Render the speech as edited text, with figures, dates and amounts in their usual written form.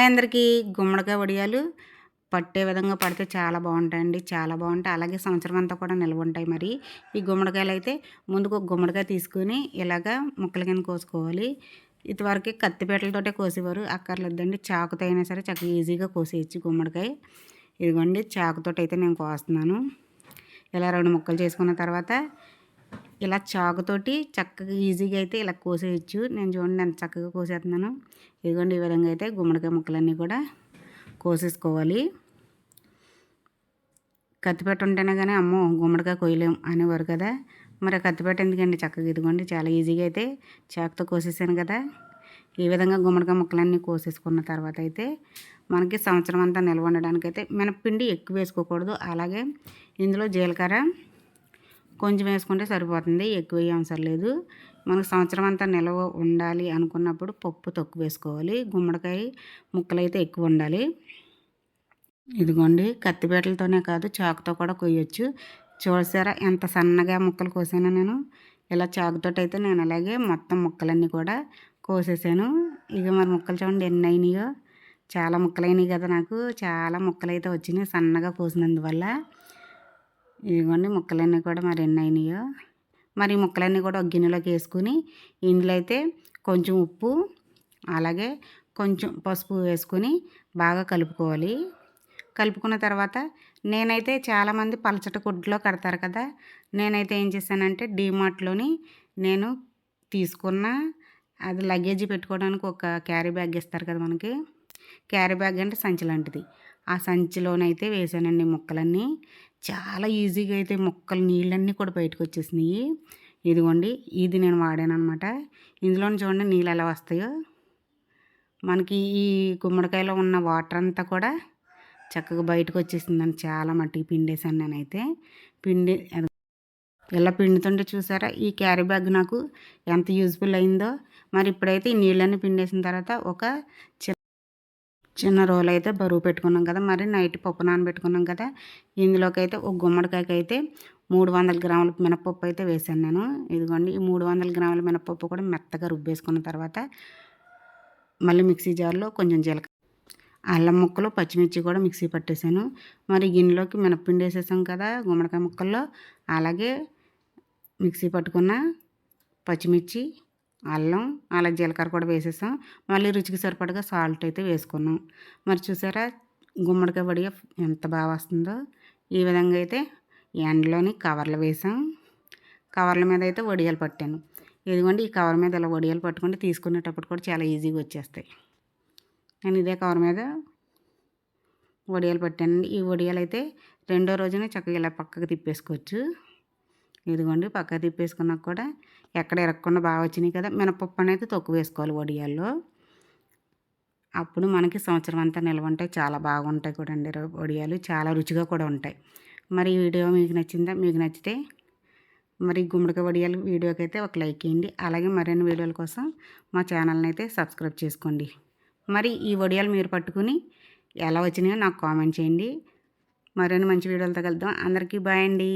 అందరికీ గుమ్మడికాయ వడియాలు పట్టే విధంగా పడితే చాలా బాగుంటాయండి. చాలా బాగుంటాయి. అలాగే సంవత్సరం అంతా కూడా నిల్వ ఉంటాయి. మరి ఈ గుమ్మడికాయలు అయితే ముందుకు ఒక గుమ్మడికాయ తీసుకుని ఇలాగా ముక్కల కింద కోసుకోవాలి. ఇదివరకు కత్తిపీటలతోటే కోసేవారు, అక్కర్లేదండి చాకుతో అయినా సరే చక్కగా ఈజీగా కోసేయచ్చు గుమ్మడికాయ. ఇదిగోండి చాకుతోటి అయితే నేను కోస్తున్నాను. ఇలా 2 ముక్కలు చేసుకున్న తర్వాత ఇలా చాకుతోటి చక్కగా ఈజీగా అయితే ఇలా కోసేయచ్చు. నేను చూడండి ఎంత చక్కగా కోసేస్తున్నాను. ఇదిగోండి ఈ విధంగా అయితే గుమ్మడికాయ ముక్కలన్నీ కూడా కోసేసుకోవాలి. కత్తిపేట ఉంటేనే కానీ అమ్మో గుమ్మడికాయ కొయ్యలేం అనేవారు కదా. మరి కత్తిపేట ఎందుకండి, చక్కగా ఇదిగోండి చాలా ఈజీగా అయితే చాకుతో కోసేసాను కదా. ఈ విధంగా గుమ్మడికాయ ముక్కలన్నీ కోసేసుకున్న తర్వాత అయితే మనకి సంవత్సరం అంతా నిల్వ ఉండడానికైతే మినప్పిండి ఎక్కువ వేసుకోకూడదు. అలాగే ఇందులో జీలకర్ర కొంచెం వేసుకుంటే సరిపోతుంది, ఎక్కువ అవసరం లేదు. మనకు సంవత్సరం అంతా నిల్వ ఉండాలి అనుకున్నప్పుడు పప్పు తక్కువ వేసుకోవాలి. గుమ్మడికాయ ముక్కలు అయితే ఎక్కువ ఉండాలి. ఇదిగోండి కత్తిపీటలతోనే కాదు చాకుతో కూడా కొయ్యొచ్చు. చూసారా ఎంత సన్నగా ముక్కలు కోసాను నేను. ఇలా చాకుతో అయితే నేను అలాగే మొత్తం ముక్కలన్నీ కూడా కోసేసాను. ఇక మరి ముక్కలు చూడండి ఎన్ని అయినాయో. చాలా ముక్కలు అయినాయి కదా, నాకు చాలా ముక్కలు అయితే వచ్చినాయి సన్నగా కోసినందువల్ల. ఇదిగోండి ముక్కలన్నీ కూడా మరి ఎన్ని అయినాయో. మరి ఈ ముక్కలన్నీ కూడా ఒక గిన్నెలోకి వేసుకుని ఇందులో అయితే కొంచెం ఉప్పు అలాగే కొంచెం పసుపు వేసుకొని బాగా కలుపుకోవాలి. కలుపుకున్న తర్వాత నేనైతే చాలామంది పలచట గుడ్డలో కడతారు కదా, నేనైతే ఏం చేశానంటే డీమార్ట్లోని నేను తీసుకున్న అది లగేజీ పెట్టుకోవడానికి ఒక క్యారీ బ్యాగ్ ఇస్తారు కదా మనకి. క్యారీ బ్యాగ్ అంటే సంచి లాంటిది. ఆ సంచిలోనైతే వేసానండి ముక్కలన్నీ. చాలా ఈజీగా అయితే ముక్కలు నీళ్ళన్నీ కూడా బయటకు వచ్చేసినాయి. ఇదిగోండి ఇది నేను వాడాను అనమాట. ఇందులోని చూడండి నీళ్ళు ఎలా వస్తాయో. మనకి ఈ గుమ్మడికాయలో ఉన్న వాటర్ అంతా కూడా చక్కగా బయటకు వచ్చేసిందని చాలా మట్టికి పిండేసాను నేనైతే. పిండి ఇలా పిండుతుంటే చూసారా ఈ క్యారీ బ్యాగ్ నాకు ఎంత యూజ్ఫుల్ అయిందో. మరి ఇప్పుడైతే ఈ నీళ్ళన్నీ పిండేసిన తర్వాత ఒక చిన్న రోల్ అయితే బరువు పెట్టుకున్నాం కదా, మరి నైట్ పప్పు నానబెట్టుకున్నాం కదా, ఇందులోకి అయితే ఒక గుమ్మడికాయకి అయితే 300 గ్రాముల మినపప్పు అయితే వేసాను నేను. ఇదిగోండి ఈ 300 గ్రాముల మినపప్పు కూడా మెత్తగా రుబ్బేసుకున్న తర్వాత మళ్ళీ మిక్సీ జార్లో కొంచెం జీలకర్ర, అల్లం ముక్కలు, పచ్చిమిర్చి కూడా మిక్సీ పట్టేసాను. మరి గిన్నెలోకి మినప్పిండి వేసేసాం కదా గుమ్మడికాయ ముక్కల్లో, అలాగే మిక్సీ పట్టుకున్న పచ్చిమిర్చి, అల్లం, అలా జీలకర్ర కూడా వేసేసాం. మళ్ళీ రుచికి సరిపడగా సాల్ట్ అయితే వేసుకున్నాం. మరి చూసారా గుమ్మడికాయ వడియ ఎంత బాగా వస్తుందో. ఈ విధంగా అయితే ఎండలోని కవర్లు వేసాం. కవర్ల మీద అయితే వడియాలు పట్టాను. ఇదిగోండి ఈ కవర్ మీద ఇలా వడియాలు పట్టుకుంటే తీసుకునేటప్పుడు కూడా చాలా ఈజీగా వచ్చేస్తాయి. నేను ఇదే కవర్ మీద వడియాలు పట్టానండి. ఈ వడియాలు అయితే రెండో రోజునే చక్కగా ఇలా పక్కకు తిప్పేసుకోవచ్చు. ఇదిగోండి పక్కకు తిప్పేసుకున్నాక కూడా ఎక్కడ ఇరగకుండా బాగా వచ్చినాయి కదా. మినపప్పు అనేది తక్కువ వేసుకోవాలి వడియాల్లో, అప్పుడు మనకి సంవత్సరం అంతా నిల్వ ఉంటాయి. చాలా బాగుంటాయి కూడా అండి వడియాలు, చాలా రుచిగా కూడా ఉంటాయి. మరి ఈ వీడియో మీకు నచ్చిందా? మీకు నచ్చితే మరి గుమ్మడికాయ వడియాలు వీడియోకి అయితే ఒక లైక్ చేయండి. అలాగే మరిన్ని వీడియోల కోసం మా ఛానల్ని అయితే సబ్స్క్రైబ్ చేసుకోండి. మరి ఈ వడియాలు మీరు పట్టుకుని ఎలా వచ్చినాయో నాకు కామెంట్ చేయండి. మరిన్ని మంచి వీడియోలతో కలుద్దాం. అందరికీ బాయ్ అండి.